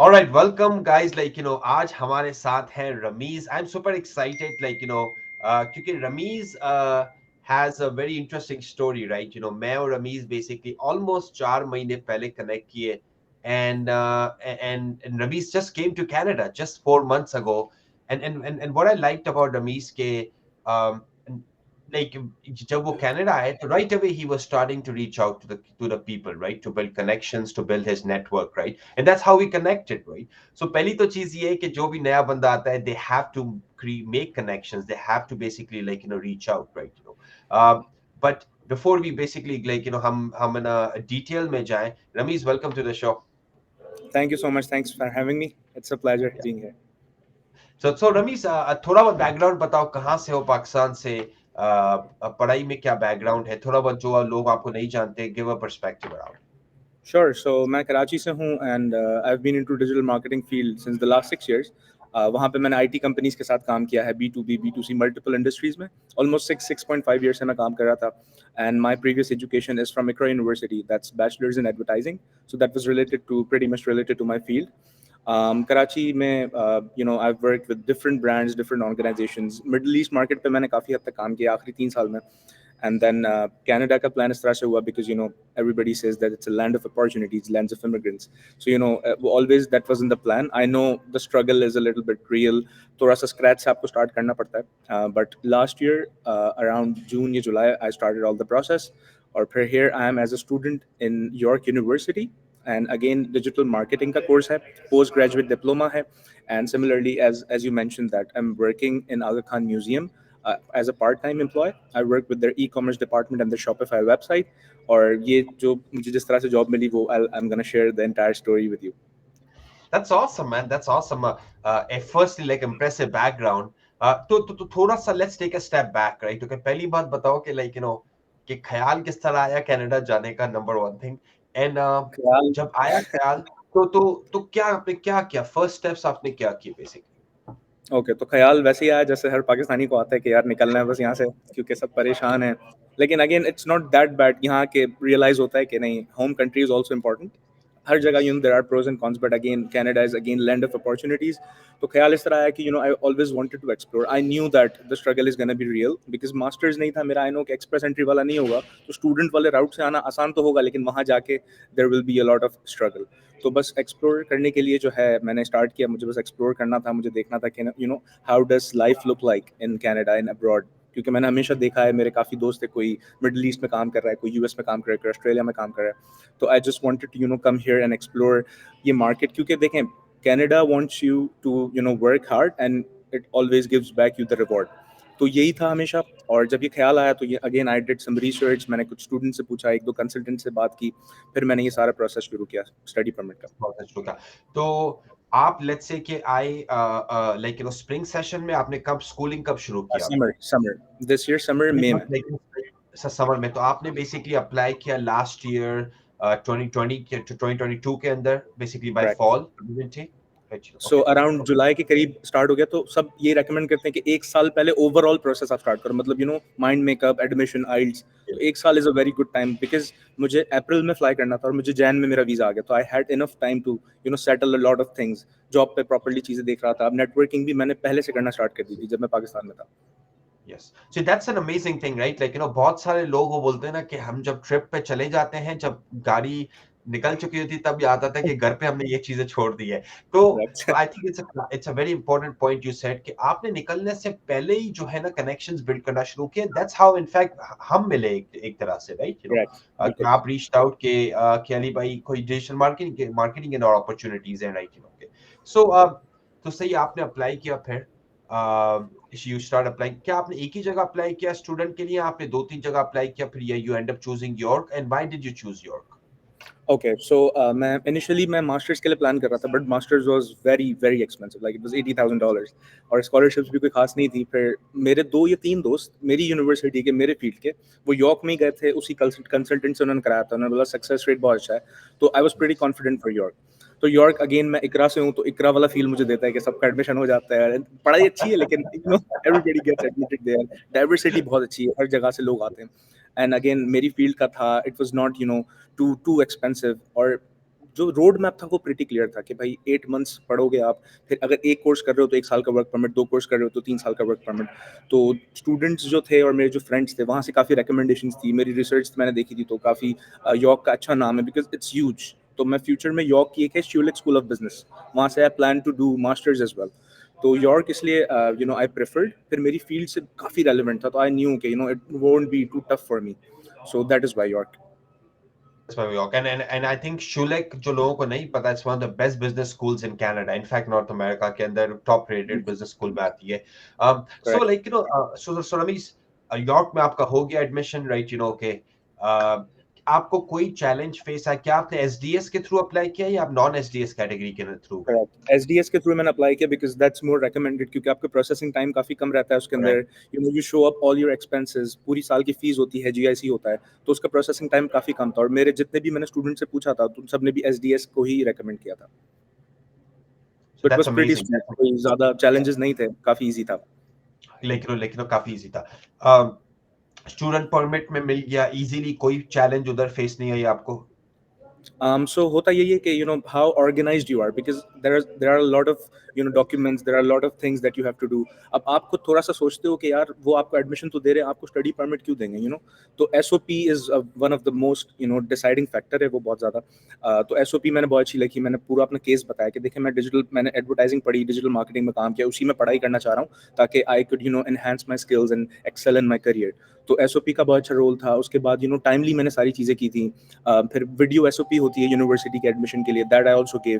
All right, welcome guys. आज हमारे साथ है रमीज. I'm super excited. क्योंकि Ramiz has a very interesting story, right? मैं और रमीज basically almost 4 महीने पहले connect किए, and Ramiz just came to Canada just 4 months ago, and what I liked about Ramiz के um, like जब वो कनाडा आए तो right away he was starting to reach out to the people, right, to build connections, to build his network, right, and that's how we connected, right. So पहली तो चीज ये है कि जो भी नया बंदा आता है they have to make connections, they have to basically reach out, right, but before we basically हम in a detail में जाएं, Ramiz, welcome to the show. Thank you so much. Thanks for having me. It's a pleasure being here. So Ramiz, थोड़ा बहुत background बताओ, कहाँ से हो पाकिस्तान से, पढ़ाई में क्या बैकग्राउंड है, थोड़ा बहुत जो लोग आपको नहीं जानते, give a perspective around. Sure. So मैं कराची से हूँ and I've been into digital marketing field since the last 6 years. वहाँ पे मैंने IT कंपनीज के साथ काम किया है, B2B, B2C, मल्टीपल इंडस्ट्रीज में. Almost 6.5 years से मैं काम कर रहा था. And my previous education is from ICRA University. That's bachelor's in advertising. So that was related to pretty much related to my field. Karachi में I've worked with different brands, different organizations. Middle East market पे मैंने काफ़ी हद तक काम किया आखिरी 3 साल में. And then Canada का plan इस तरह से हुआ because everybody says that it's a land of opportunities, lands of immigrants. So always that wasn't the plan. I know the struggle is a little bit real. थोड़ा सा scratch से आपको start करना पड़ता है. But last year around June या July I started all the process. और फिर here I am as a student in York University. And again digital marketing का course है, postgraduate diploma है. And similarly as you mentioned that I'm working in Aga Khan Museum as a part-time employee. I work with their e-commerce department and their Shopify website. और ये जो मुझे जिस तरह से जॉब मिली वो I'm gonna share the entire story with you. That's awesome, man. That's awesome. Firstly, like impressive background. तो थोड़ा सा let's take a step back, right? तो पहली बात बताओ कि कि ख्याल किस तरह आया कनाडा जाने का, नंबर वन थिंग. एंड ख्याल जब आया ख्याल, तो क्या आपने क्या किया, फर्स्ट स्टेप्स आपने क्या किए बेसिकली? ओके तो ख्याल वैसे ही आया जैसे हर पाकिस्तानी को आता है कि यार निकलना है बस यहाँ से क्योंकि सब परेशान हैं. लेकिन again it's not that bad. यहाँ के रियलाइज होता है कि नहीं, home country is also important. हर जगह there are pros and cons but again Canada is again land of opportunities. तो ख्याल इस तरह आया कि I always wanted to explore. I knew that the struggle is gonna be real because masters नहीं था मेरा. आई नो कि एक्सप्रेस एंट्री वाला नहीं होगा तो स्टूडेंट वाले राउट से आना आसान तो होगा लेकिन वहाँ जाके there will be a lot of struggle. तो बस एक्सप्लोर करने के लिए जो है मैंने स्टार्ट किया. मुझे बस एक्सप्लोर करना था. मुझे देखना था कि how does life look like in Canada in abroad. क्योंकि मैंने हमेशा देखा है, मेरे काफ़ी दोस्त है, कोई मिडल ईस्ट में काम कर रहा है, कोई यूएस में काम कर रहा है, कोई ऑस्ट्रेलिया में काम कर रहा है. तो I just wanted to come here and explore ये मार्केट. क्योंकि देखें, Canada wants you to work hard and it always gives back you the reward. तो यही था हमेशा. और जब ये ख्याल आया तो ये again I did some research. मैंने कुछ स्टूडेंट से पूछा, एक दो कंसल्टेंट से बात की, फिर मैंने ये सारा प्रोसेस शुरू किया स्टडी परमिट का. बहुत अच्छा था. तो आप लेट्स से कि आए स्प्रिंग सेशन में, आपने कब स्कूलिंग कब शुरू किया आपने? समर दिस ईयर, समर मई में. समर में. तो आपने बेसिकली अप्लाई किया लास्ट ईयर 2020 के टू 2022 के अंदर, basically by fall. So around जुलाई के करीब स्टार्ट हो गया. तो सब ये रेकमेंड करते हैं कि 1 साल पहले ओवरऑल प्रोसेस आप स्टार्ट करो. मतलब माइंड मेकअप, एडमिशन, आइल्स. तो 1 साल is a very good time because मुझे अप्रैल में फ्लाई करना था और मुझे जैन में मेरा वीजा आ गया. तो I had enough time to settle a lot of things. Job पे प्रॉपर्ली चीजें देख रहा था. अब नेटवर्किंग भी मैंने पहले से करना स्टार्ट कर दी थी जब मैं पाकिस्तान में था. Yes. So that's an amazing thing, right? बहुत सारे लोग वो बोलते हैं ना कि हम जब ट्रिप पे चले जाते हैं, जब गाड़ी निकल चुकी होती तब याद आता है कि घर पे हमने ये चीजें छोड़ दी है. तो I think it's a very important point you said कि आपने निकलने से पहले ही जो है ना कनेक्शंस बिल्ड करना शुरू किए. दैट्स हाउ इनफैक्ट हम मिले एक तरह से, राइट. कि आप रीच्ड आउट कि अली भाई कोई डिजिटल मार्केटिंग एंड अपॉर्चुनिटीज है, राइट. सो तो सही, आपने अप्लाई किया, फिर यू स्टार्ट अप्लाइंग. क्या आपने एक ही जगह अप्लाई किया स्टूडेंट के लिए, आपने 2-3 जगह अप्लाई किया, फिर you and up choosing York, and why did you choose York? Okay so मैं इनिशियली मास्टर्स के लिए प्लान कर रहा था but masters was very very expensive. Like it was $80,000 और स्कॉलरशिप्स भी कोई खास नहीं थी. फिर मेरे 2 या 3 दोस्त मेरी यूनिवर्सिटी के, मेरे फील्ड के, वो यॉर्क में ही गए थे. उसी कंसल्टेंट से उन्होंने कराया था. उन्होंने बोला सक्सेस रेट बहुत अच्छा है. तो आई was pretty confident for York. तो यॉर्क अगेन, मैं इकरा से हूँ तो इकरा वाला फील मुझे देता है कि सबका एडमिशन हो जाता है. पढ़ाई अच्छी है लेकिन everybody gets admitted there. Diversity बहुत अच्छी है, हर जगह से लोग आते हैं. एंड अगेन मेरी फील्ड का था. It was not too expensive. और जो रोड मैप था वो प्रीटी क्लियर था कि भाई 8 मंथ्स पढ़ोगे आप, फिर अगर एक कोर्स कर रहे हो तो 1 साल का वर्क परमिट, 2 कोर्स कर रहे हो तो 3 साल का वर्क परमिट। तो स्टूडेंट्स जो थे और मेरे जो फ्रेंड्स थे वहाँ से काफ़ी रिकमेंडेशंस थी, मेरी रिसर्च मैंने देखी थी तो काफ़ी यॉर्क का अच्छा नाम है बिकॉज इट्स ह्यूज। तो मैं फ्यूचर में यॉर्क की एक है श्यूलिक स्कूल ऑफ बिजनेस, वहाँ से I plan to do masters as well. तो यॉर्क इसलिए आई प्रेफर्ड, फिर मेरी फील्ड से काफ़ी रेलिवेंट था तो आई न्यू कि it won't be too tough for me, so that is why York. York. And I think Shulek जो लोगों को नहीं पता, it's one of the best business schools in Canada. In fact, North America के अंदर top rated business school में आती है. So correct. like so Ramesh, York में आपका हो गया admission, right? Okay. Uh, आपको कोई चैलेंज फेस है क्या? आपने एसडीएस के थ्रू अप्लाई किया या आप नॉन एसडीएस कैटेगरी के थ्रू गए? करेक्ट, एसडीएस के थ्रू मैंने अप्लाई किया बिकॉज दैट्स मोर रिकमेंडेड, क्योंकि आपका प्रोसेसिंग टाइम काफी कम रहता है उसके अंदर। Correct. You show up all your expenses, पूरी साल की फीस होती है, जीआईसी होता है, तो उसका प्रोसेसिंग टाइम काफी कम था। और मेरे जितने भी मैंने स्टूडेंट से पूछा था तो सब ने भी एसडीएस को ही रेकमेंड किया था। So तो it that's was pretty amazing. Smooth, कोई ज्यादा चैलेंजेस नहीं थे, काफी इजी था। लेकिन काफी इजी था. स्टूडेंट परमिट में मिल गया इजीली, कोई चैलेंज उधर फेस नहीं आई आपको? So होता यही है कि how organized you are, because there are a lot of documents, there are a lot of things that you have to do। अब आप खुद थोड़ा सा सोचते हो कि यार वो आपको एडमिशन तो दे रहे हैं, आपको स्टडी परमिट क्यों देंगे, तो SOP is one of the most deciding factor है वो, बहुत ज्यादा। तो एसओपी मैंने बहुत अच्छी लिखी, मैंने पूरा अपना केस बताया कि देखिए मैंने एडवर्टाइजिंग पढ़ी, डिजिटल मार्केटिंग में काम किया, उसी में पढ़ाई करना चाह रहा हूँ ताकि I could enhance my skills and excel in my career. तो एसओपी का बहुत अच्छा रोल था। उसके बाद टाइमली मैंने सारी चीज़ें की थी। फिर वीडियो एसओपी होती है यूनिवर्सिटी के एडमिशन के लिए, दैट आई आल्सो गिव।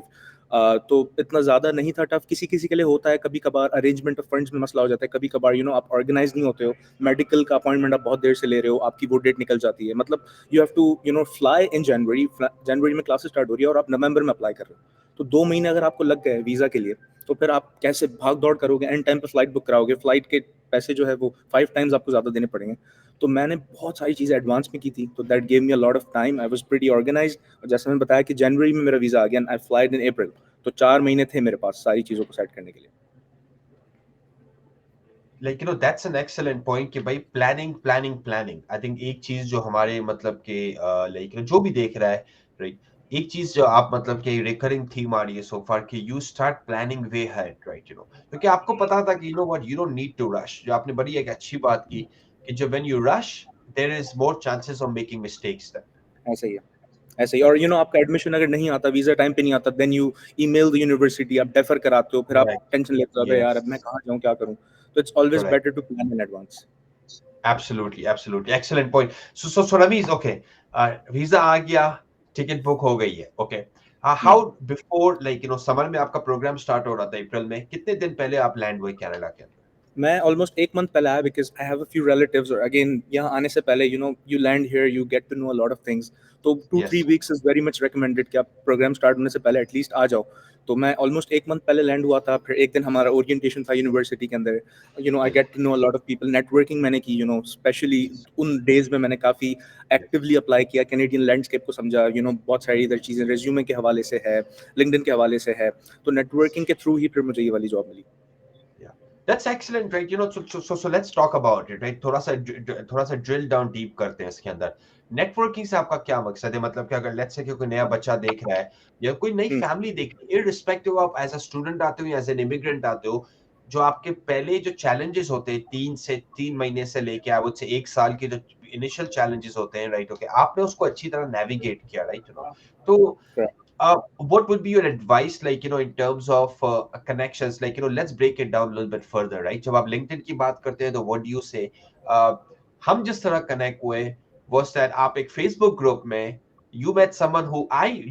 तो इतना ज़्यादा नहीं था टफ, किसी किसी के लिए होता है, कभी कभार अरेंजमेंट ऑफ फंड्स में मसला हो जाता है, कभी कभार आप ऑर्गेनाइज नहीं होते हो, मेडिकल का अपॉइंटमेंट आप बहुत देर से ले रहे हो, आपकी वो डेट निकल जाती है, मतलब you have to fly in January, जनवरी में क्लासेस स्टार्ट हो रही है और आप नवंबर में अप्लाई कर रहे हो, तो 2 महीने अगर आपको लग गए वीज़ा के लिए, तो फिर आप कैसे भाग दौड़ करोगे, एंड टाइम पे फ्लाइट बुक कराओगे, फ्लाइट के पैसे जो है वो 5 टाइम्स आपको ज़्यादा देने पड़ेंगे। तो मैंने बहुत सारी चीज़ें एडवांस में की थी, तो that gave me a lot of time, I was pretty organised. और जैसे मैंने बताया कि जनवरी में मेरा वीज़ा आ गया, आई फ्लाइड इन अप्रैल, तो 4 महीने थे मेरे पास सारी चीज़ों को सेट करने के लिए। Like that's an excellent point कि भाई planning planning planning. I think एक चीज जो हमारे मतलब के लाइक जो भी देख रहा है, राइट, एक चीज जो आप मतलब कि रिकरिंग थीम आ रही है सो फार कि you start planning way ahead, right, क्योंकि आपको पता था कि what, you don't need to rush. जो आपने बड़ी एक अच्छी बात की कि जब when you rush there is more chances of making mistakes then, ऐसा ही है, ऐसे ही। और राइट। आपका एडमिशन अगर नहीं आता, वीज़ा टाइम पे नहीं आता, then you email the university, आप डेफर कराते हो, फिर आप करेक्ट। टेंशन लेते हो, अबे यार अब मैं यस। कहाँ जाऊँ, क्या करूँ। तो it's always correct. Better to plan in advance. Absolutely, absolutely. Excellent point. So Ramiz, okay, visa आ गया, टिकट बुक हो गई है, okay. How before, like, summer में आपका प्रोग्राम स्टार्ट हो रहा था अप्रैल में, कितने दिन पहले आप लैंड हुए कनाडा के अंदर? मैं ऑलमोस्ट 1 मंथ पहले आया, because I have a few relatives, और अगेन यहाँ आने से पहले you land here, you get to know a lot of things. तो 2-3 weeks is very much recommended कि आप प्रोग्राम स्टार्ट होने से पहले एटलीस्ट आ जाओ। तो मैं ऑलमोस्ट 1 मंथ पहले लैंड हुआ था, फिर एक दिन हमारा ओरिएंटेशन था यूनिवर्सिटी के अंदर। I Yes. Get to know a lot of people, networking मैंने की, स्पेशली उन डेज में मैंने काफ़ी Yes. एक्टिवली अप्लाई किया, कैनेडियन लैंडस्केप को समझा, बहुत सारी इधर चीज़ें रेज्यूमे के हवाले से है, लिंक्डइन के हवाले से है, तो नेटवर्किंग के थ्रू ही फिर मुझे ये वाली जॉब मिली। Yeah, that's excellent, right? So let's talk about it, right? थोड़ा सा drill down deep करते हैं इसके अंदर। नेटवर्किंग से आपका क्या मकसद है? मतलब कि अगर लेट्स से कोई नया बच्चा देख रहा है या कोई नई हम्म, फैमिली देख रही है, irrespective of as a student आते हो या एज एन इमिग्रेंट आते हो, जो आपके पहले जो चैलेंजेस होते हैं 3 महीने से लेके आई वुड से 1 साल के जो इनिशियल चैलेंजेस होते हैं, राइट, ओके, आपने उसको अच्छी तरह नेविगेट किया, राइट, तो correct, what would be your advice, like, in terms of connections, like, let's break it down a little bit further, right? जब आप LinkedIn की बात करते हैं, तो what do you say? Uh, हम जिस तरह connect हुए was that आप एक Facebook group में you met someone who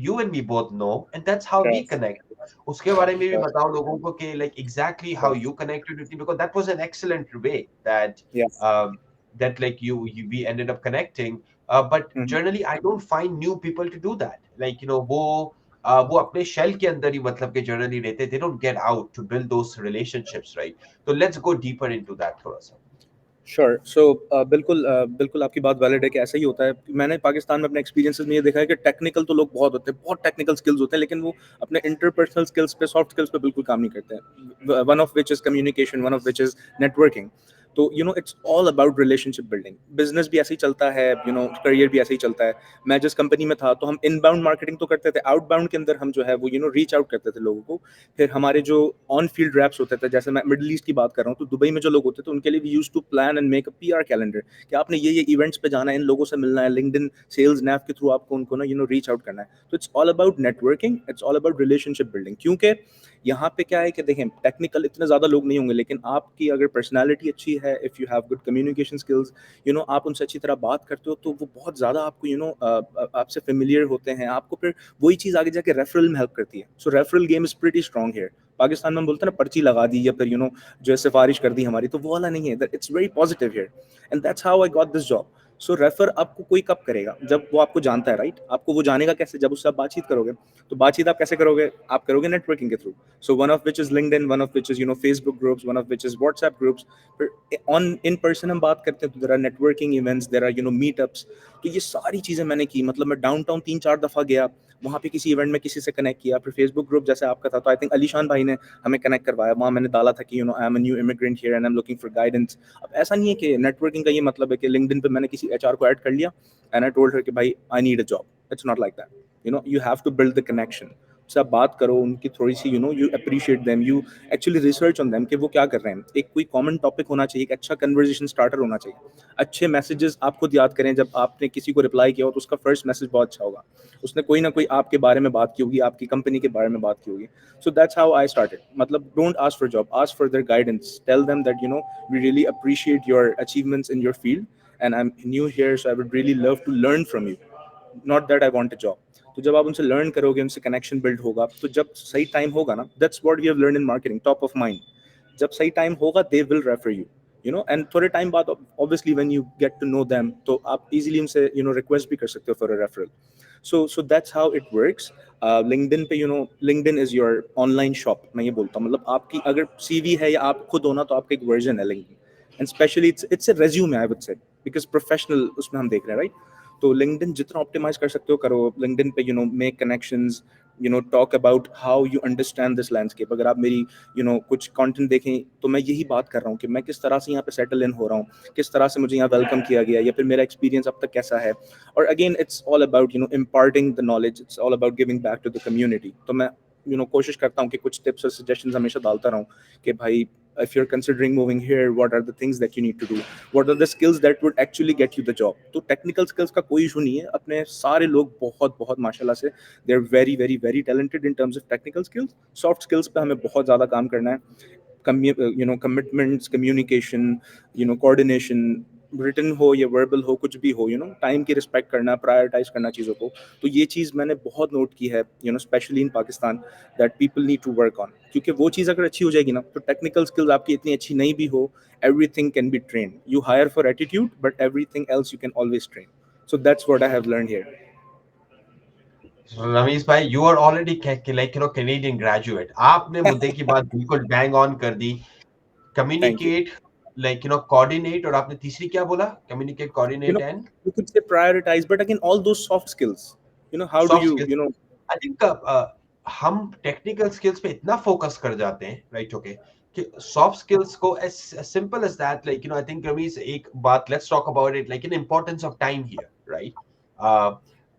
you and me both know, and that's how we correct, connect. उसके बारे में भी correct, बताओ लोगों को कि like exactly how correct. you connected with me, because that was an excellent way that Yes. um, that like we ended up connecting. But Mhm. generally, I don't find new people to do that. Like, वो अपने shell के अंदर ही मतलब कि generally रहते, they don't get out to build those relationships, right? तो let's go deeper into that थोड़ा सा। श्योर। सो बिल्कुल बिल्कुल आपकी बात वैलिड है कि ऐसा ही होता है। मैंने पाकिस्तान में अपने एक्सपीरियंसेस में ये देखा है कि टेक्निकल तो लोग बहुत होते हैं, बहुत टेक्निकल स्किल्स होते हैं, लेकिन वो अपने इंटरपर्सनल स्किल्स पे, सॉफ्ट स्किल्स पे बिल्कुल काम नहीं करते हैं। One of which is communication, one of which is networking. तो it's all about relationship building. Business भी ऐसे ही चलता है, करियर भी ऐसे ही चलता है। मैं जिस कंपनी में था तो हम इनबाउंड मार्केटिंग तो करते थे, आउटबाउंड के अंदर हम जो है वो रीच आउट करते थे लोगों को। फिर हमारे जो ऑन फील्ड रैप्स होते थे, जैसे मैं मिडिल ईस्ट की बात कर रहा हूँ, तो दुबई में जो लोग होते थे उनके लिए we use to plan and make a PR calendar कि आपने ये इवेंट्स पे जाना है, इन लोगों से मिलना है, लिंक्डइन सेल्स नैप के थ्रू आपको उनको ना रीच आउट करना है। तो it's all about networking, it's all about relationship building. क्योंकि यहाँ पे क्या है कि देखें, टेक्निकल इतने ज़्यादा लोग नहीं होंगे, लेकिन आपकी अगर पर्सनैलिटी अच्छी है, if you have good communication skills, आप उनसे अच्छी तरह बात करते हो, तो वो बहुत ज़्यादा आपको आपसे फेमिलियर होते हैं, आपको फिर वही चीज़ आगे जाके रेफरल में हेल्प करती है। So referral game is pretty strong here. Pakistan में हम बोलते हैं ना, पर्ची लगा दी या फिर जो है सिफारिश कर दी हमारी, तो वो वाला नहीं है। It's very positive here and that's how I got this job. So refer आपको कोई कब करेगा? जब वो आपको जानता है, राइट? आपको वो जानेगा कैसे? जब उससे आप बातचीत करोगे। तो बातचीत आप कैसे करोगे? आप करोगे नेटवर्किंग के through. So one of which is LinkedIn, one of which is Facebook groups, one of which is WhatsApp groups. फिर on in person हम बात करते हैं तो there are networking events, there are meetups. तो ये सारी चीजें मैंने की। मतलब मैं डाउनटाउन 3-4 दफा गया, वहाँ पे किसी इवेंट में किसी से कनेक्ट किया। फिर फेसबुक ग्रुप जैसे आपका था, तो आई थिंक अलीशान भाई ने हमें कनेक्ट करवाया। वहाँ मैंने डाला था कि I am a new immigrant here and I am looking for guidance. अब ऐसा नहीं है कि नेटवर्किंग का ये मतलब है कि लिंक्डइन पे मैंने किसी एचआर को ऐड कर लिया एंड आई टोल्ड हर कि भाई I need a job. It's not like that. You have to build the connection. से आप बात करो उनकी थोड़ी सी, you appreciate them, you actually research on them कि वो क्या कर रहे हैं। एक कोई कॉमन टॉपिक होना चाहिए, एक अच्छा कन्वर्जेशन स्टार्टर होना चाहिए। अच्छे मैसेजेस आप खुद याद करें, जब आपने किसी को रिप्लाई किया हो तो उसका फर्स्ट मैसेज बहुत अच्छा होगा। उसने कोई ना कोई आपके बारे में बात की होगी, आपकी कंपनी के बारे में बात की होगी। So that's how I started. मतलब don't ask for job, ask for their guidance. Tell them that we really appreciate your achievements in your field and I am new here, so I would really love to learn from you, not that I want a job. तो जब आप उनसे learn करोगे, उनसे connection build होगा, तो जब सही टाइम होगा ना, that's what we have learn in marketing, top of mind. जब सही टाइम होगा, they will refer you, and थोड़े टाइम बाद obviously when you get to know them, तो आप इजीली उनसे रिक्वेस्ट भी कर सकते हो for a referral. So that's how it works. LinkedIn पे LinkedIn is your online shop, मैं ये बोलता हूँ। मतलब आपकी अगर सीवी है या आप खुद होना, तो आपका एक वर्जन है LinkedIn. And specially it's a resume, I would से, बिकॉज प्रोफेशनल उसमें हम देख रहे हैं, राइट? तो लिंक्डइन जितना ऑप्टिमाइज कर सकते हो करो। लिंक्डइन पे make connections, talk about how you understand this landscape. अगर आप मेरी कुछ कंटेंट देखें, तो मैं यही बात कर रहा हूँ कि मैं किस तरह से यहाँ पे सेटल इन हो रहा हूँ, किस तरह से मुझे यहाँ वेलकम किया गया, या फिर मेरा एक्सपीरियंस अब तक कैसा है। और again it's all about imparting the knowledge, it's all about giving back to the community. तो मैं कोशिश करता हूँ कि कुछ टिप्स और सजेशंस हमेशा डालता रहूँ कि भाई, if you're considering moving here, what are the things that you need to do, what are the skills that would actually get you the job। तो टेक्निकल स्किल्स का कोई इशू नहीं है, अपने सारे लोग बहुत बहुत माशाल्लाह से they are very very very talented in terms of technical skills. Soft skills पे हमें बहुत ज़्यादा काम करना है। कमिटमेंट्स, कम्युनिकेशन, कोऑर्डिनेशन, रिटन हो या वर्बल हो, कुछ भी हो, टाइम की रिस्पेक्ट करना, प्रायोरिटाइज करना चीज़ों को। तो ये चीज़ मैंने बहुत नोट की है, specially in Pakistan, that people need to work on. क्योंकि वो चीज़ अगर अच्छी हो जाएगी ना, तो टेक्निकल स्किल्स आपकी इतनी अच्छी नहीं भी हो, everything can be train. You hire for attitude, but everything else you can always train. So that's what I have learned here. Ramiz भाई, you are already like Canadian graduate. आपने मुद्दे की बात बिल्कुल बैंग ऑन कर दी। Thank you. Communicate, like coordinate, और आपने तीसरी क्या बोला? Communicate, you coordinate know and you could say prioritize, but again, all those soft skills, how do soft you skills. I think हम टेक्निकल स्किल्स पे इतना फोकस कर जाते हैं, राइट? ओके, कि सॉफ्ट स्किल्स को as simple as that, like I think Ramiz, एक बात, let's talk about it, like in importance of time here, right?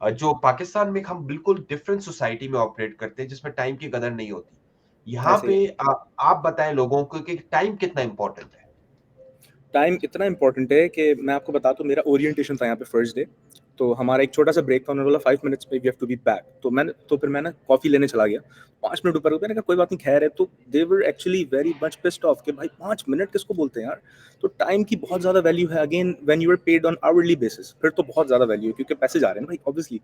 जो पाकिस्तान में हम बिल्कुल डिफरेंट सोसाइटी में ऑपरेट करते हैं, जिसमें टाइम की कदर नहीं होती। यहाँ ऐसे ही पे है। आप बताएं लोगों को कि टाइम कितना इंपॉर्टेंट है। टाइम इतना इंपॉर्टेंट है कि मैं आपको बता दूं, मेरा ओरिएंटेशन था यहाँ पे फर्स्ट डे। तो हमारा एक छोटा सा ब्रेक था, उन्होंने बोला 5 मिनट्स में we have to be back. तो फिर मैं ना कॉफी लेने चला गया। 5 मिनट ऊपर हो गया, मैंने कहा कोई बात नहीं, खैर है। तो they were actually very much pissed off कि भाई 5 मिनट किसको बोलते हैं यार। तो टाइम की बहुत ज्यादा वैल्यू है। Again when you are paid on hourly basis, फिर तो बहुत ज्यादा वैल्यू है, क्योंकि पैसे जा रहे हैं ना भाई, ऑब्वियसली।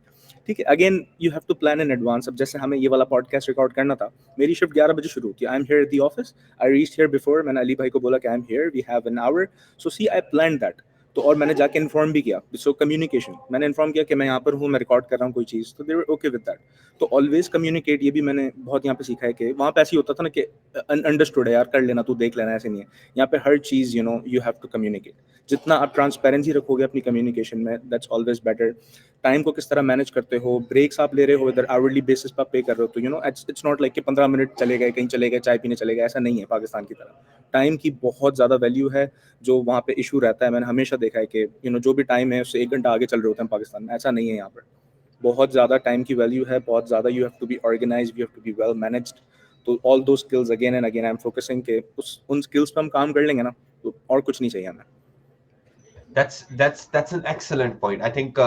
ठीक है, again you have to plan in advance. अब जैसे हमें ये वाला पॉडकास्ट रिकॉर्ड करना था, मेरी शिफ्ट 11 बजे शुरू होती है। I am here at the office, I reach here before. मैंने अली भाई को बोला कि I am here, we have an hour. So see I plan that. तो और मैंने जाके इन्फॉर्म भी किया। सो कम्युनिकेशन, मैंने इन्फॉर्म किया कि मैं यहाँ पर हूँ, मैं रिकॉर्ड कर रहा हूँ कोई चीज़, तो they were okay with that. तो ऑलवेज कम्युनिकेट, ये भी मैंने बहुत यहाँ पे सीखा है कि वहाँ पे ऐसे ही होता था ना कि अंडरस्टूड है यार, कर लेना, तू देख लेना, ऐसे नहीं है। यहाँ पे हर चीज़ यू हैव टू कम्युनिकेट। जितना आप ट्रांसपेरेंसी रखोगे अपनी कम्युनिकेशन में, दैट्स ऑलवेज बेटर। टाइम को किस तरह मैनेज करते हो, ब्रेक्स आप ले रहे हो इधर आवर्ली बेसिस पर पे कर रहे हो, तो इट्स नॉट लाइक कि 15 मिनट चले गए, कहीं चले गए, चाय पीने चले गए, ऐसा नहीं है पाकिस्तान की तरह। टाइम की बहुत ज़्यादा वैल्यू है, जो वहाँ पे इशू रहता है। मैंने हमेशा देखा है कि जो भी टाइम है उससे 1 घंटा आगे चल रहे होते हैं पाकिस्तान में, ऐसा नहीं है यहाँ पर। बहुत ज़्यादा टाइम की वैल्यू है, बहुत ज़्यादा you have to be organise, you have to be well managed. तो although skills again and again I am focusing के उन स्किल्स पे हम काम कर लेंगे ना, तो और कुछ नहीं चाहिए हमें। That's an excellent point. I think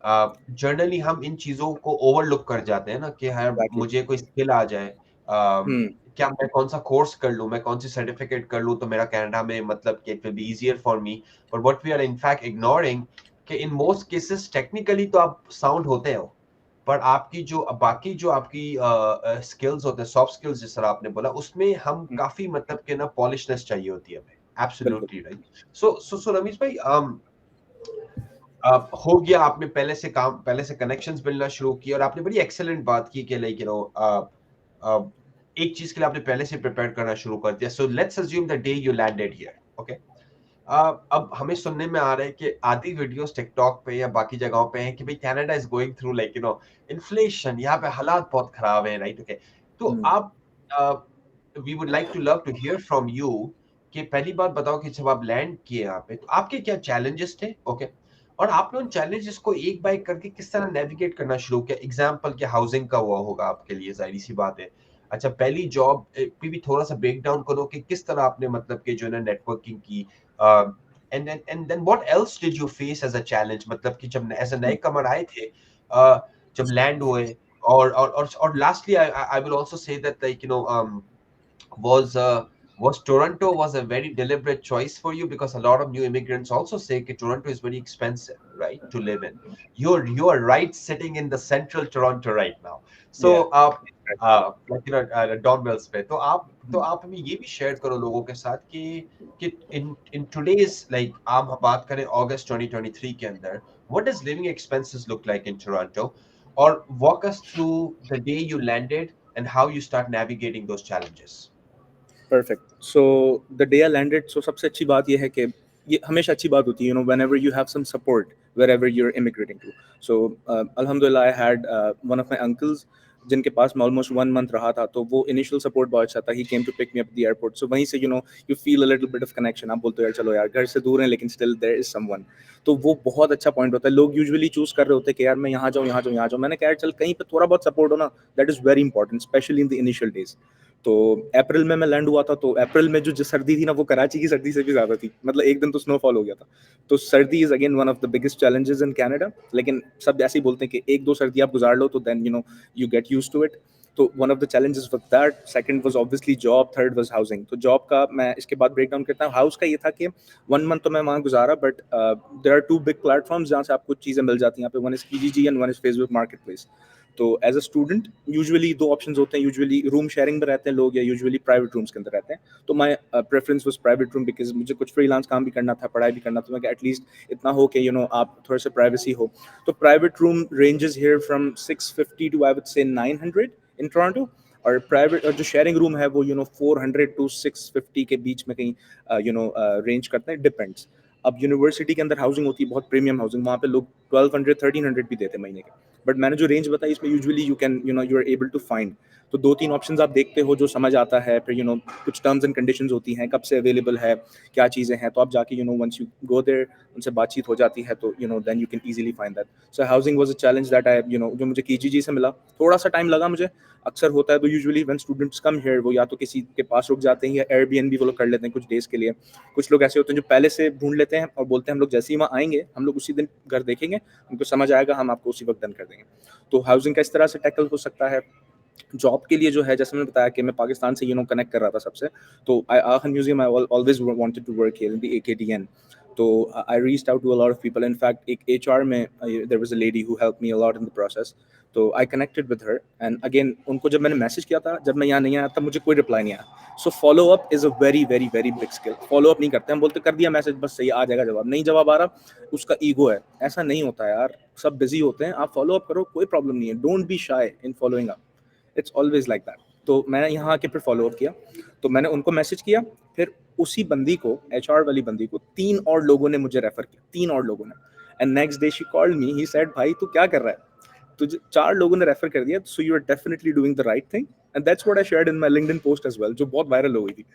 generally हम इन चीजों को ओवरलुक कर जाते हैं ना कि यार एग्जैक्टली। मुझे कोई स्किल आ जाए, हम्म। क्या मैं कौन सा कोर्स कर लूं, मैं कौन सी सर्टिफिकेट कर लूं तो मेरा कनाडा में मतलब कि it will be easier for me. But what we are in fact ignoring कि इन मोस्ट केसेस टेक्निकली तो आप साउंड होते हो, पर आपकी जो बाकी जो आपकी स्किल्स होते हैं, सॉफ्ट स्किल्स जिस तरह आपने बोला, उसमें हम काफी मतलब कि ना पॉलिशनेस चाहिए होती है हमें। बिल्कुल। Absolutely right. सो रमीज भाई, हो गया, आपने पहले से कनेक्शंस मिलना शुरू किए और आपने बड़ी एक्सेलेंट बात की कि लाइक एक चीज के लिए आपने पहले से प्रिपेयर करना शुरू कर दिया। So let's assume the day you landed here, okay. अब हमें सुनने में आ रहा है कि आधी वीडियोस टिकटॉक पे या बाकी जगहों पे हैं कि भाई Canada is going through like inflation, यहाँ पे हालात बहुत खराब है, राइट? ओके। तो हम्म। आप, we would like to love to hear from you कि पहली बात बताओ कि जब आप लैंड किए यहाँ पे तो आपके क्या चैलेंजेस थे, ओके? और आपने उन चैलेंजेस को एक बाय करके किस तरह नेविगेट करना शुरू किया? एग्जाम्पल के हाउसिंग का हुआ होगा आपके लिए, जाहिर सी बात है। अच्छा, पहली जॉब पे भी थोड़ा सा ब्रेक डाउन करो कि किस तरह आपने मतलब कि जो है ना नेटवर्किंग की, and then what else did you face as a challenge, मतलब कि जब एज अ नए कमर आए थे, जब लैंड हुए। और lastly I will also say that like was uh, was Toronto was a very deliberate choice for you? Because a lot of new immigrants also say that Toronto is very expensive, right, to live in. You are right sitting in the central Toronto right now. So या। like Don Wells पे तो आप हमें ये भी share करो लोगों के साथ कि in today's like आम हम बात करें अगस्त 2023 के अंदर, what does living expenses look like in Toronto? Or walk us through the day you landed and how you start navigating those challenges. Perfect. So the day I landed, so सबसे अच्छी बात यह है कि ये हमेशा अच्छी बात होती है, whenever you have some support wherever you are immigrating to. So अल्हम्दुलिल्लाह I had one of my uncles जिनके पास मैं ऑलमोस्ट 1 मंथ रहा था, तो वो इनिशियल सपोर्ट बहुत अच्छा था। He came to pick me up the airport, so वहीं से you feel a little bit of connection. आप बोलते हो यार चलो यार, घर से दूर है लेकिन स्टिल देयर इज समवन। तो वो बहुत अच्छा पॉइंट होता है। लोग यूजुअली चूज कर रहे होते हैं कि यार मैं यहाँ जाऊँ, यहाँ जाऊँ, यहाँ जाऊँ। मैंने कहा यार चल कहीं पे थोड़ा बहुत सपोर्ट हो ना, that is very important, specially in the initial days. तो अप्रैल में मैं लैंड हुआ था, तो अप्रैल में जो सर्दी थी ना, वो कराची की सर्दी से भी ज्यादा थी। मतलब एक दिन तो स्नोफॉल हो गया था। तो सर्दी is again one of the biggest challenges in Canada. लेकिन सब ऐसे ही बोलते हैं कि एक दो सर्दी आप गुजार लो तो then you get used to it. तो one of the challenges was that. Second was obviously job, third was housing. तो जॉब का मैं इसके बाद ब्रेक डाउन करता हूँ। हाउस का ये था कि 1 मंथ तो मैं वहाँ गुजारा, but there are two big platforms जहाँ से आपको चीज़ें मिल जाती हैं। यहाँ पे one is Kijiji and one is Facebook marketplace. तो एज अ स्टूडेंट यूजुअली दो ऑप्शंस होते हैं। यूजुअली रूम शेयरिंग में रहते हैं लोग, या यूजुअली प्राइवेट रूम्स के अंदर रहते हैं। तो my preference was private room, because मुझे कुछ फ्रीलांस काम भी करना था, पढ़ाई भी करना था। मैं एटलीस्ट इतना हो कि आप थोड़ा सा प्राइवेसी हो। तो private room ranges here from 650 to I would say 900 in Toronto. और प्राइवेट और जो शेयरिंग रूम है वो 400 टू 650 के बीच में कहीं रेंज करते हैं, डिपेंड्स। अब यूनिवर्सिटी के अंदर हाउसिंग होती है बहुत प्रीमियम हाउसिंग, वहाँ पे लोग 1200 1300 भी देते हैं महीने के। बट मैंने जो रेंज बताई इसमें usually you can you are able to find. तो दो तीन ऑप्शंस आप देखते हो जो समझ आता है, फिर कुछ टर्म्स एंड कंडीशंस होती हैं, कब से अवेलेबल है, क्या चीज़ें हैं। तो आप जाके वंस यू गो देयर, उनसे बातचीत हो जाती है, तो then you can easily find that. So housing was a challenge that I जो मुझे कीजीजी से मिला, थोड़ा सा टाइम लगा मुझे। अक्सर होता है तो usually when students come here, वो या तो किसी के पास रुक जाते हैं या एयरबीएनबी वो लोग कर लेते हैं कुछ डेज के लिए। कुछ लोग ऐसे होते हैं जो पहले से ढूंढ लेते हैं और बोलते हैं हम लोग जैसे ही वहाँ आएंगे हम लोग उसी दिन घर देखेंगे, हमको समझ आएगा, हम आपको उसी वक्त डन कर देंगे। तो हाउसिंग का इस तरह से टैकल हो सकता है। जॉब के लिए जो है, जैसे मैंने बताया कि मैं पाकिस्तान से कनेक्ट कर रहा था सबसे। तो आखन museum I always wanted to work here in the AKDN. तो I reached out to a lot of people. In fact एक एचआर में there was a lady who help me a lot in the process. तो I connected with her and again उनको जब मैंने message किया था, जब मैं यहाँ नहीं आया तब मुझे कोई रिप्लाई नहीं आया। So follow up is a very very very big skill. Follow up नहीं करते, हम बोलते कर दिया मैसेज बस, सही आ जाएगा जवाब, नहीं जवाब आ रहा उसका ईगो है। ऐसा नहीं होता यार, सब बिजी होते हैं, आप फॉलो अप करो, कोई प्रॉब्लम नहीं है। Don't be shy in following up, it's always like that. तो मैंने यहाँ आके फिर फॉलो अप किया। तो मैंने उनको मैसेज किया, फिर उसी बंदी को, एचआर वाली बंदी को, 3 और लोगों ने मुझे रेफर किया, 3 और लोगों ने। And next day she called me, he said भाई तू क्या कर रहा है, तुझे 4 लोगों ने रेफर कर दिया, so you are definitely doing the right thing. And that's what I shared in my LinkedIn post as well, जो बहुत वायरल हो गई थी।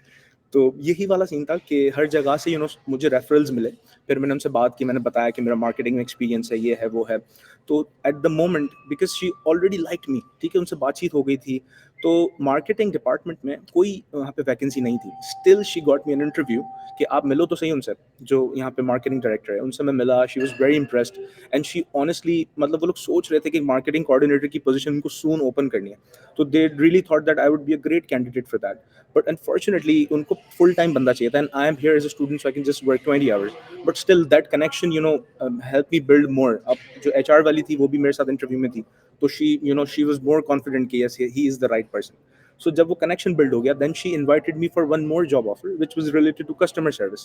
तो यही वाला सीन था कि हर जगह से मुझे रेफरल्स मिले। फिर मैंने उनसे बात की, मैंने बताया कि मेरा मार्केटिंग में एक्सपीरियंस है, ये है वो है। तो at the moment because she already like me, ठीक है, उनसे बातचीत हो गई थी, तो मार्केटिंग डिपार्टमेंट में कोई वहाँ पे वैकेंसी नहीं थी। Still she got me an interview कि आप मिलो तो सही उनसे, जो यहाँ पे मार्केटिंग डायरेक्टर है, उनसे मैं मिला, she was very impressed. And she honestly, मतलब वो लोग सोच रहे थे कि मार्केटिंग कोऑर्डिनेटर की पोजीशन उनको सून ओपन करनी है, तो they really thought that I would be a great candidate for that. But unfortunately उनको फुल टाइम बंदा चाहिए था, and I am here as a student, so I can just work 20 hours. But still that connection help me build more. अब जो HR वाली थी वो भी मेरे साथ इंटरव्यू में थी, तो शी वाज मोर कॉन्फिडेंट कि yes he is the right person. So जब वो कनेक्शन बिल्ड हो गया, then she invited me for one more job offer which was related to customer service,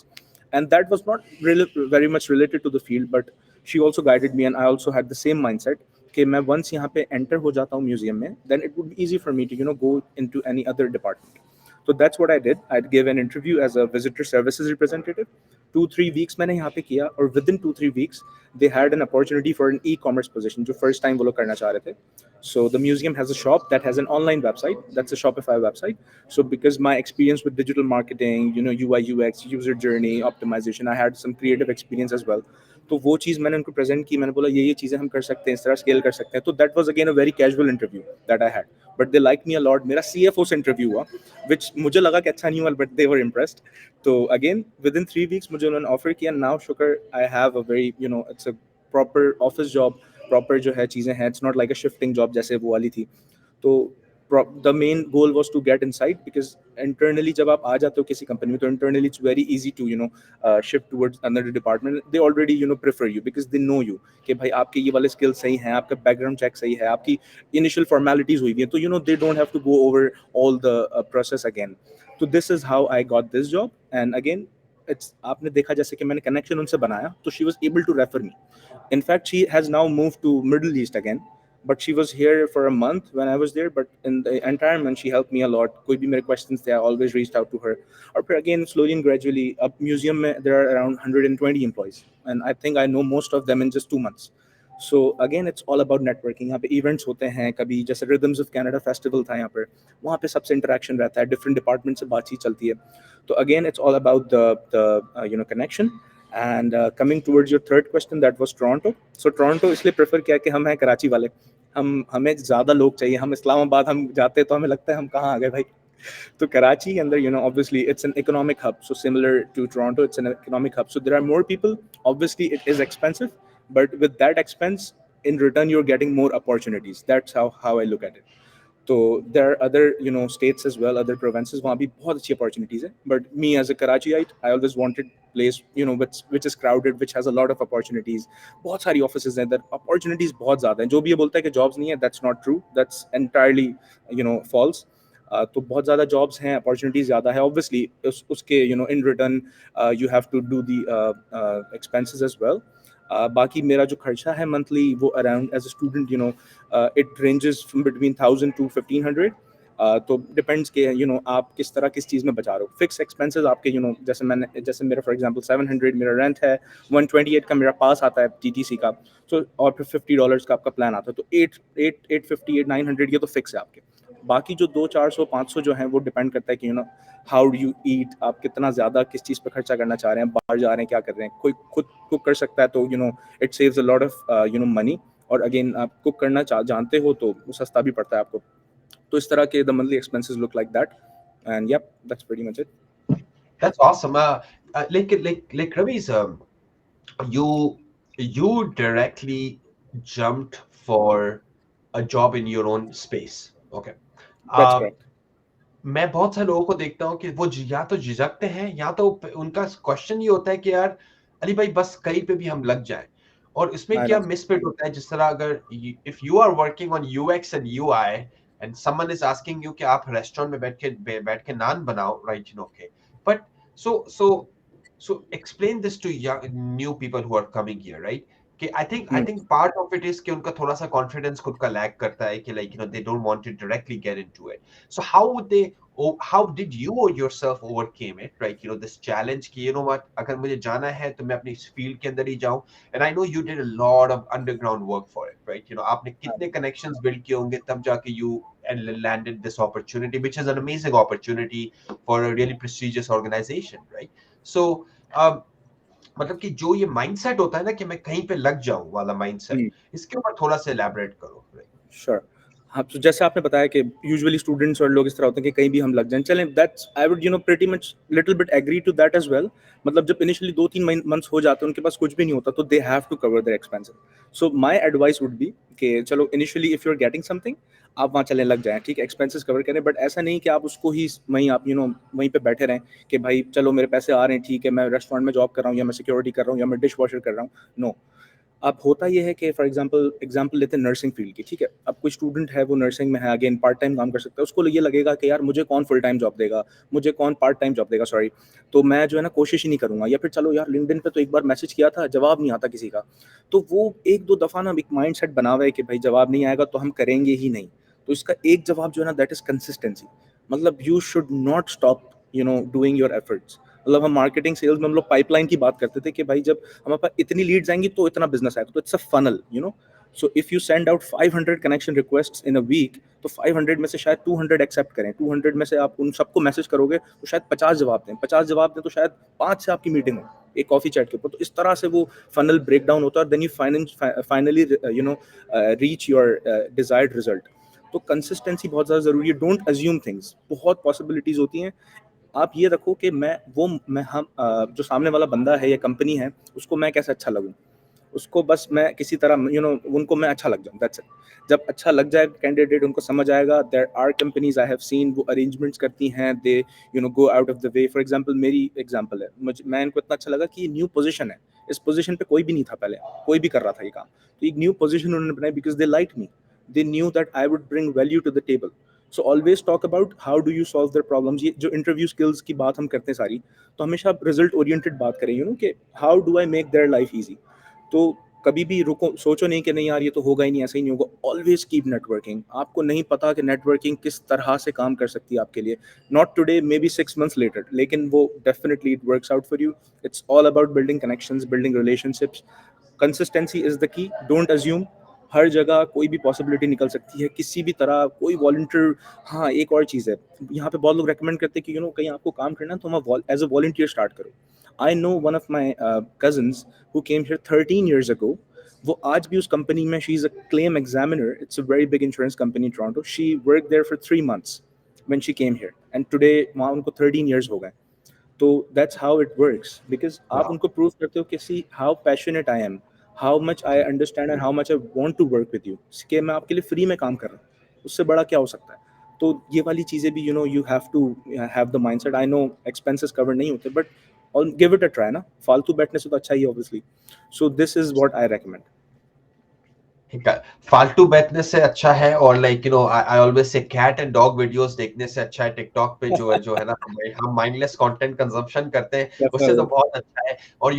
and that was not really very much related to the field, but she also guided me and I also had the same mindset कि मैं once यहाँ पे enter हो जाता हूँ museum में, then it would be easy for me to go into any other department. So that's what I did. I gave an interview as a visitor services representative. 2-3 weeks मैंने यहाँ पे किया, और within 2-3 weeks they had an opportunity for an e-commerce position जो first time वो लोग करना चाह रहे थे. So the museum has a shop that has an online website. That's a Shopify website. So because my experience with digital marketing, UI, UX, user journey optimization, I had some creative experience as well. तो वो चीज़ मैंने उनको present की, मैंने बोला ये चीज़ें हम कर सकते हैं, इस तरह स्केल कर सकते हैं। तो that was again a very casual interview that I had, but they like me a lot. मेरा सीएफओ से इंटरव्यू हुआ, विच मुझे लगा कि अच्छा नहीं हुआ, बट दे वर इम्प्रेस्ड। तो अगेन विद इन 3 weeks मुझे उन्होंने ऑफर किया। नाउ शुक्र आई have a very it's a proper office job, proper जो है चीज़ें हैं, it's not like a shifting job जैसे वो वाली थी। तो the main goal was to get inside, because internally जब आप आ जाते हो किसी कंपनी में, तो internally it's very easy to shift towards another department. They already prefer you because they know you कि भाई आपके ये वाले स्किल सही हैं, आपका बैकग्राउंड चेक सही है, आपकी इनिशियल फॉर्मेलिटीज हुई है, तो they don't have to go over all the process again. तो this is how I got this job. And again it's, आपने देखा जैसे कि मैंने कनेक्शन उनसे बनाया, तो she was able to refer me. In fact, she has now moved to Middle East again, but she was here for a month when I was there. But in the entire month, she helped me a lot. कोई भी मेरे questions थे, I always reached out to her. और फिर again, slowly and gradually, अब museum में there are around 120 employees, and I think I know most of them in just 2 months. So again, it's all about networking. यहाँ पे events होते हैं, कभी जैसे Rhythms of Canada festival था यहाँ पर, वहाँ पे सबसे interaction रहता है, different departments से बातचीत चलती है। तो again, it's all about the connection. And coming towards your third question, that was Toronto. So Toronto इसलिए प्रेफर किया कि हम हैं कराची वाले, हमें ज़्यादा लोग चाहिए। हम इस्लामाबाद हम जाते तो हमें लगता है हम कहाँ आ गए भाई। तो कराची अंदर obviously it's an economic hub, so similar to Toronto, it's an economic hub, so there are more people. Obviously it is expensive, but with that expense, in return you're getting more opportunities. That's how I look at it. तो there are other states as well, other provinces, वहाँ भी बहुत अच्छी opportunities है, but me as a Karachiite, I always wanted place which is crowded, which has a lot of opportunities. बहुत सारी offices हैं, there opportunities बहुत ज़्यादा हैं। जो भी ये बोलता है कि jobs नहीं है, that's not true, that's entirely false. तो बहुत ज़्यादा जॉब्स हैं, अपॉर्चुनिटीज ज़्यादा है। ऑब्वियसली उसके in return you have to do the expenses as well. बाकी मेरा जो खर्चा है मंथली, वो around as a student it ranges from between 1000 to 1500। तो डिपेंड्स के आप किस तरह किस चीज़ में बचा रहे हो। फिक्स एक्सपेंसेस आपके जैसे मेरा फॉर एग्जांपल 700 मेरा रेंट है, 128 का मेरा पास आता है टीटीसी का, तो और फिर $50 का आपका प्लान आता है, तो 850 8 900 ये तो फिक्स है आपके। बाकी जो 200 400 500 जो है वो डिपेंड करता है कि हाउ डू यू ईट, आप कितना ज़्यादा किस चीज़ पर खर्चा करना चाह रहे हैं, बाहर जा रहे हैं क्या कर रहे हैं। कोई खुद कुक कर सकता है तो it saves a lot of money, और अगेन आप कुक करना जानते हो तो सस्ता भी पड़ता है आपको। तो इस तरह के the monthly expenses look like that, and yeah that's pretty much it. That's awesome. Like Ravi's, you you directly jumped for a job in your own space. Okay. That's Uh, correct. मैं बहुत सारे लोगों को देखता हूँ कि वो या तो झिझकते हैं, या तो उनका क्वेश्चन ये होता है कि यार अली भाई बस कहीं पे भी हम लग जाएं। और इसमें आई क्या नो। मिसफिट होता है, जिस तरह अगर if you are working on UX and UI and someone is asking you कि आप रेस्टोरेंट में बैठ के नान बनाओ, right, okay, but so so so explain this to new people who are coming here, right, कि I think part of it is कि उनका थोड़ा सा कॉन्फिडेंस खुद का लैक करता है कि like they don't want to directly get into it. So how would they, how did you yourself overcame it, right? This challenge कि what, अगर मुझे जाना है तो मैं अपनी फील्ड के अंदर ही जाऊं. And I know you did a lot of underground work for it, right? आपने कितने connections build किए होंगे तब जाके you landed this opportunity, which is an amazing opportunity for a really prestigious organization, right? So मतलब कि जो ये माइंडसेट होता है ना कि मैं कहीं पे लग जाऊं वाला माइंडसेट, इसके ऊपर थोड़ा सा एलैबोरेट करो. श्योर. हाँ, तो जैसे आपने बताया कि यूजुअली स्टूडेंट्स और लोग इस तरह होते हैं कि कहीं भी हम लग जाएं, चलें, that's I would pretty much little bit agree to that as well. मतलब जब इनिशियली 2-3 मंथ्स हो जाते हैं, उनके पास कुछ भी नहीं होता, तो they have to cover their expenses. So my advice would be कि चलो initially if you are getting something, आप वहाँ चलें, लग जाएं, ठीक है, एक्सपेंसेस कवर करें, बट ऐसा नहीं कि आप उसको ही वहीं आप वहीं पे बैठे रहें कि भाई चलो मेरे पैसे आ रहे हैं, ठीक है, मैं रेस्टोरेंट में जॉब कर रहा हूँ, या मैं सिक्योरिटी कर रहा हूँ, या मैं डिश वॉशर कर रहा हूँ. नो. अब होता ये है कि फॉर एग्जांपल लेते हैं नर्सिंग फील्ड की, ठीक है. अब कोई स्टूडेंट है, वो नर्सिंग में है, अगेन पार्ट टाइम काम कर सकता है, उसको ये लगेगा कि यार मुझे कौन फुल टाइम जॉब देगा, मुझे कौन पार्ट टाइम जॉब देगा, सॉरी, तो मैं जो है ना कोशिश ही नहीं करूंगा, या फिर चलो यार लिंक्डइन पे तो एक बार मैसेज किया था, जवाब नहीं आता किसी का, तो वो एक दो दफा ना एक माइंड सेट बना हुआ है कि भाई जवाब नहीं आएगा तो हम करेंगे ही नहीं. तो इसका एक जवाब जो है ना, दैट इज कंसिस्टेंसी. मतलब you should not stop doing your efforts. मतलब हम मार्केटिंग सेल्स में हम लोग पाइपलाइन की बात करते थे कि भाई जब हमारे पास इतनी लीड्स आएंगी तो इतना बिजनेस आएगा, तो it's a funnel, so if you send out 500 connection requests in a week, तो 500 में से शायद 200 एक्सेप्ट करें, 200 में से आप उन सबको मैसेज करोगे तो शायद 50 जवाब दें, 50 जवाब दें तो शायद 5 से आपकी मीटिंग हो एक कॉफी चैट के ऊपर. तो इस तरह से वो फनल ब्रेक डाउन होता है, और then you finally reach your desired result. तो कंसिस्टेंसी बहुत ज़्यादा ज़रूरी है. Don't assume things. बहुत पॉसिबिलिटीज़ होती हैं. आप ये रखो कि मैं हम जो सामने वाला बंदा है या कंपनी है, उसको मैं कैसे अच्छा लगूं, उसको बस मैं किसी तरह उनको मैं अच्छा लग जाऊं, दैट्स इट. जब अच्छा लग जाए कैंडिडेट, उनको समझ आएगा. There are companies I have seen, वो अरेंजमेंट्स करती हैं, they go out of the way. For example मेरी एग्जांपल है, मैं इनको इतना अच्छा लगा कि ये न्यू पोजीशन है, इस पोजीशन पे कोई भी नहीं था पहले, कोई भी कर रहा था ये काम, तो एक न्यू पोजीशन उन्होंने बनाई because they like me, they knew that I would bring value to the table. So always talk about how do you solve their problems. ये जो इंटरव्यू स्किल्स की बात हम करते हैं सारी, तो हमेशा आप रिजल्ट ओरिएंटेड बात करें, कि how do I make their life easy. तो कभी भी रुको, सोचो नहीं कि नहीं यार ये तो होगा ही नहीं, ऐसा ही नहीं होगा. Always keep networking. आपको नहीं पता कि नेटवर्किंग किस तरह से काम कर सकती है आपके लिए. Not today, maybe 6 months later, लेकिन वो definitely it works out for you. It's all about building connections, building relationships. Consistency is the key. Don't assume. हर जगह कोई भी पॉसिबिलिटी निकल सकती है, किसी भी तरह कोई वॉलंटियर. हाँ, एक और चीज़ है, यहाँ पे बहुत लोग रेकमेंड करते हैं कि कहीं आपको काम करना है तो हम एज अ वॉलंटियर स्टार्ट करो. I know one of my cousins who came here 13 years ago. वो आज भी उस कंपनी में, she is a claim examiner, it's a very big insurance company Toronto. She work there for 3 months when she came here, and today वहाँ उनको 13 years हो गए. तो that's how it works, because आप Wow. उनको प्रूव करते हो कि see how passionate I am, how much I understand and how much I want to work with you, कि मैं आपके लिए फ्री में काम कर रहा हूँ. उससे बड़ा क्या हो सकता है. तो ये वाली चीज़ें भी you have to have the mindset. I know expenses cover नहीं होते, बट और गिव इट अ ट्राई ना. फालतू बैठने से तो अच्छा ही है obviously. So this is what I recommend. ठीक है, फालतू बैठने से अच्छा है, और like I always say cat and dog videos देखने से अच्छा है टिकटॉक पे जो है ना, हम माइंडलेस कंटेंट कंजम्पशन करते हैं, उससे तो डेफिनेटली. बहुत अच्छा है. और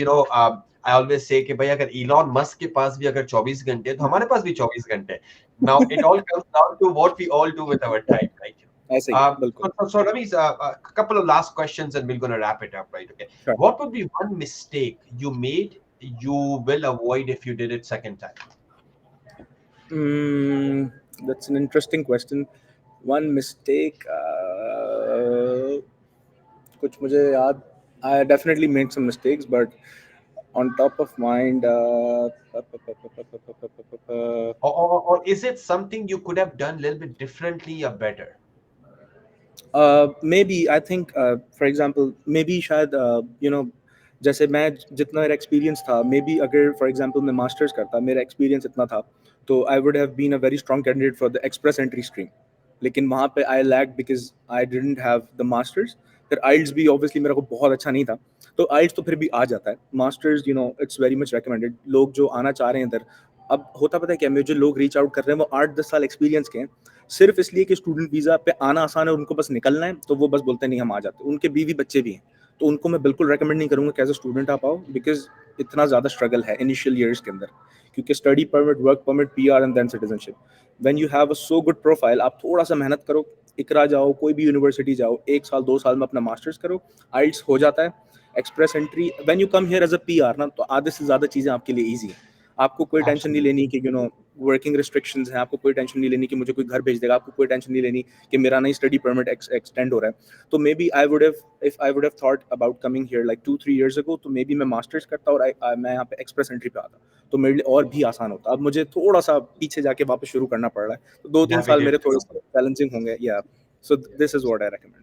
आई ऑलवेज से कि भाई अगर इलॉन मस्क के पास भी अगर 24 घंटे हैं, तो हमारे पास भी 24 घंटे हैं. Now it all comes down to what we all do with our time, right? ऐसे ही बिल्कुल. So Ramesh, a couple of last questions and we're going to wrap it up, right? Okay. Sure. What would be one mistake you made you will avoid if you did it second time? That's an interesting question. One mistake. कुछ मुझे याद. I definitely made some mistakes, but on top of mind, Or is it something you could have done a little bit differently or better? Maybe I think for example maybe शायद जैसे मैं जितना मेरा experience था, maybe अगर for example मैं masters करता, मेरा एक्सपीरियंस इतना था, तो I would have been a very strong candidate for the Express Entry stream. लेकिन वहाँ पे I lack because I didn't have the masters. फिर आइल्स भी ऑब्वियसली मेरा को बहुत अच्छा नहीं था, तो आइल्स तो फिर भी आ जाता है. Masters it's very much recommended. लोग जो आना चाह रहे हैं इधर, अब होता पता है क्या, मुझे लोग रीच आउट कर रहे हैं वो 8-10 साल एक्सपीरियंस के हैं, सिर्फ इसलिए कि स्टूडेंट वीज़ा पे आना आसान है, उनको बस निकलना है, तो वो बस बोलते हैं नहीं हम आ जाते हैं. उनके बीवी बच्चे भी हैं, तो उनको मैं बिल्कुल रेकमेंड नहीं करूँगा कि एज अ स्टूडेंट आप आओ, बिकॉज इतना ज़्यादा स्ट्रगल है इनिशियल ईयर्स के अंदर, क्योंकि study permit, work permit, PR and then citizenship. When you have a so good profile, आप थोड़ा सा मेहनत करो, इकरा जाओ, कोई भी यूनिवर्सिटी जाओ, 1 साल 2 साल में अपना मास्टर्स करो, आइल्स हो जाता है, Express Entry. When you come here as a PR ना, तो आधे से ज़्यादा चीज़ें आपके लिए ईजी है। आपको कोई टेंशन नहीं एब्सोल्युटली। लेनी कि वर्किंग रिस्ट्रिक्शंस हैं, आपको कोई टेंशन नहीं लेनी कि मुझे कोई घर भेज देगा, आपको कोई टेंशन नहीं लेनी कि मेरा नहीं स्टडी परमिट एक्सटेंड हो रहा है। तो maybe I would have, if I would have thought about coming here like 2-3 years ago, तो मे बी मैं मास्टर्स करता और मैं यहाँ पे एक्सप्रेस एंट्री पे आता, तो मेरे लिए और भी आसान होता। अब मुझे थोड़ा सा पीछे जाके वापस शुरू करना पड़ रहा है, तो 2-3 साल Navigate मेरे थोड़े through. से चैलेंजिंग होंगे, या सो this is what I recommend.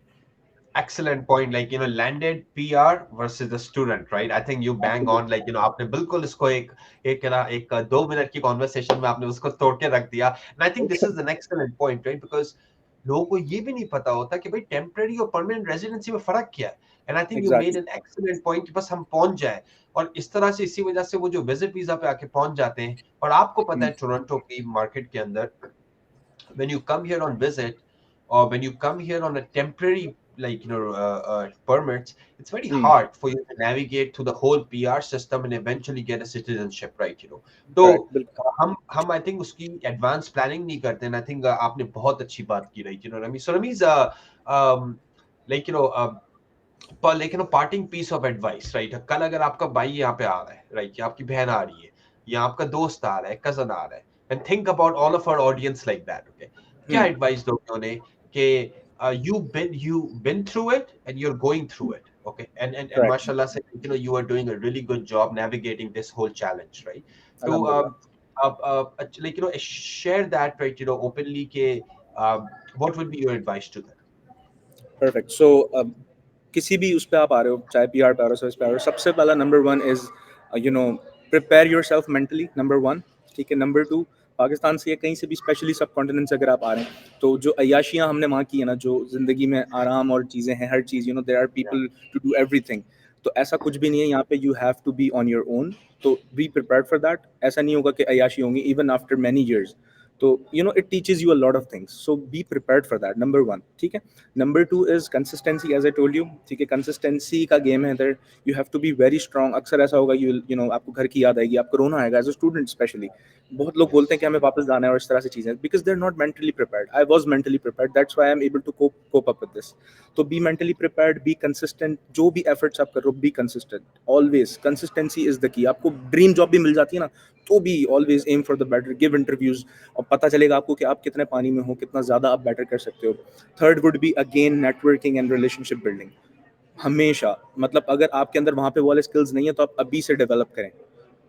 Excellent point. Like, landed PR versus the student, right? I think you bang on. Like, आपने बिल्कुल इसको एक ना एक 2 मिनट की कॉन्वर्सेशन में आपने उसको तोड़ के रख दिया. And I think this is an excellent point, right? Because लोगों को ये भी नहीं पता होता कि भाई टेम्पररी और परमानेंट रेजिडेंसी में फर्क क्या है. And I think you made exactly. an excellent point कि बस हम पहुंच जाए. और इस तरह से इसी वजह से वो जो विजिट वीजा पे आके पहुंच जाते हैं. और आपको पता है टोरंटो की मार्केट के अंदर when you come here on visit or when you come here on a temporary permits, it's very hard for you to navigate through the whole PR system and eventually get a citizenship, right? तो correct, बिल्कुल। हम I think उसकी advance planning नहीं करते हैं. I think आपने बहुत अच्छी बात की, right? Rameez, so Rameez, like पर लेकिन parting piece of advice, right? कल अगर आपका भाई यहाँ पे आ रहा है, राइट, या आपकी बहन आ रही है, या आपका दोस्त आ रहा है, कजन आ रहा है, and think about all of our audience like that, okay? क्या एडवाइस दोगे उन्हें कि you've been through it and you're going through it, okay? And correct. mashallah say, you are doing a really good job navigating this whole challenge, right? So अल्हम्दुलिल्लाह। share that, right, openly ke what would be your advice to them? Perfect. So किसी भी उस पे आप आ रहे हो, चाहे PR पे आ रहे हो, सर्विस पे आ रहे हो, सबसे पहला number one is you know prepare your self mentally, number one. ठीक है। नंबर टू, पाकिस्तान से या कहीं से भी, स्पेशली सब कॉन्टिनेंट से अगर आप आ रहे हैं, तो जो अय्याशियाँ हमने वहाँ की है ना, जो ज़िंदगी में आराम और चीज़ें हैं, हर चीज़, there are Yeah, people to do everything. तो ऐसा कुछ भी नहीं है यहाँ पे, you have to be on your own. तो बी प्रिपेयर्ड फॉर दैट। ऐसा नहीं होगा कि अय्याशी होंगी इवन आफ्टर मैनी ईयर्स। तो it teaches you a lot of things, so be prepared for that, number one. ठीक है। Number two is consistency, as I told you. ठीक है। कंसिस्टेंसी का गेम है इधर, you have to be very strong. अक्सर ऐसा होगा, आपको घर की याद आएगी, आपको रोना आएगा एज अ स्टूडेंट स्पेशली। बहुत लोग बोलते yes. हैं कि हमें वापस जाना है और इस तरह से चीज़ें, because they are not mentally prepared. I was mentally prepared, that's why I am able to cope up with this. तो be mentally prepared, be consistent. जो भी एफर्ट्स आप कर रहे हो, be consistent. Always consistency is the key. आपको dream job भी मिल जाती है ना, तो भी always aim for the better, give interviews, और पता चलेगा आपको कि आप कितने पानी में हो, कितना ज़्यादा आप बेटर कर सकते हो। Third would be again networking and relationship building. हमेशा, मतलब अगर आपके अंदर वहाँ पे वो वाले स्किल्स नहीं है, तो आप अभी से डेवलप करें।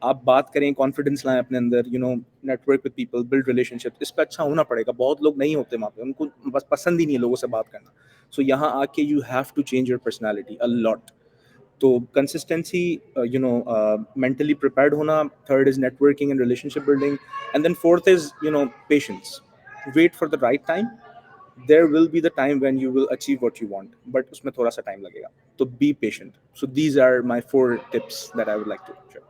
आप बात करें, कॉन्फिडेंस लाएं अपने अंदर, network with people, build relationship. इस पे अच्छा होना पड़ेगा। बहुत लोग नहीं होते वहाँ पे, उनको बस पसंद ही नहीं है लोगों से बात करना। सो यहाँ आके you have to change your personality a lot. तो कंसिस्टेंसी, मेंटली प्रिपेयर्ड होना। Third is networking and relationship building. And then fourth is patience. Wait for the right time. There will be the time when you will achieve what you want, but उसमें थोड़ा सा time लगेगा। तो be patient. So these are my 4 tips that I would like to share.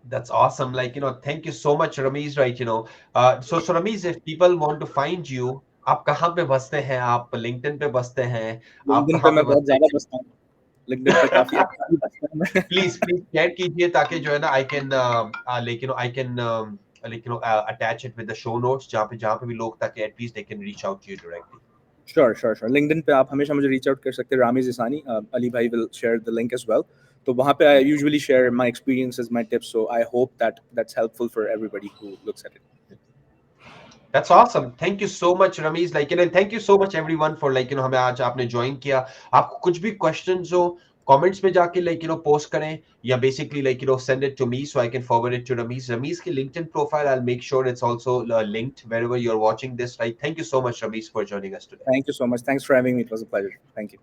That's awesome. Like, thank you so much, Ramiz, right? So Ramiz, if people want to find you, आप कहाँ पे बसते हैं? आप LinkedIn पे बसते हैं? आप लिंक्डइन पे कहाँ पे मैं बहुत बसते ज्यादा हैं? बसता हूँ। लिंक्डइन पे काफी एक्टिव बसता हूँ मैं। प्लीज प्लीज शेयर कीजिए ताकि जो है ना, I can attach it with the show notes, जहाँ पे भी लोग, ताकि at least they can reach out to you directly. Sure sure sure. LinkedIn पे आप हमेशा मुझे रीच आउट कर सकते हैं, रामीज इसानी। अली भाई will share the link as well. तो वहाँ पे I usually share my experiences, my tips, so I hope that that's helpful for everybody who looks at it. That's awesome. Thank you so much, Ramiz. And thank you so much everyone for हमें आज आपने join किया. आपको कुछ भी questions हो, comments में जाके post करें, या basically send it to me so I can forward it to Ramiz. Ramiz की LinkedIn profile, I'll make sure it's also linked wherever you're watching this. Right. Thank you so much, Ramiz, for joining us today. Thank you so much, thanks for having me, it was a pleasure, thank you.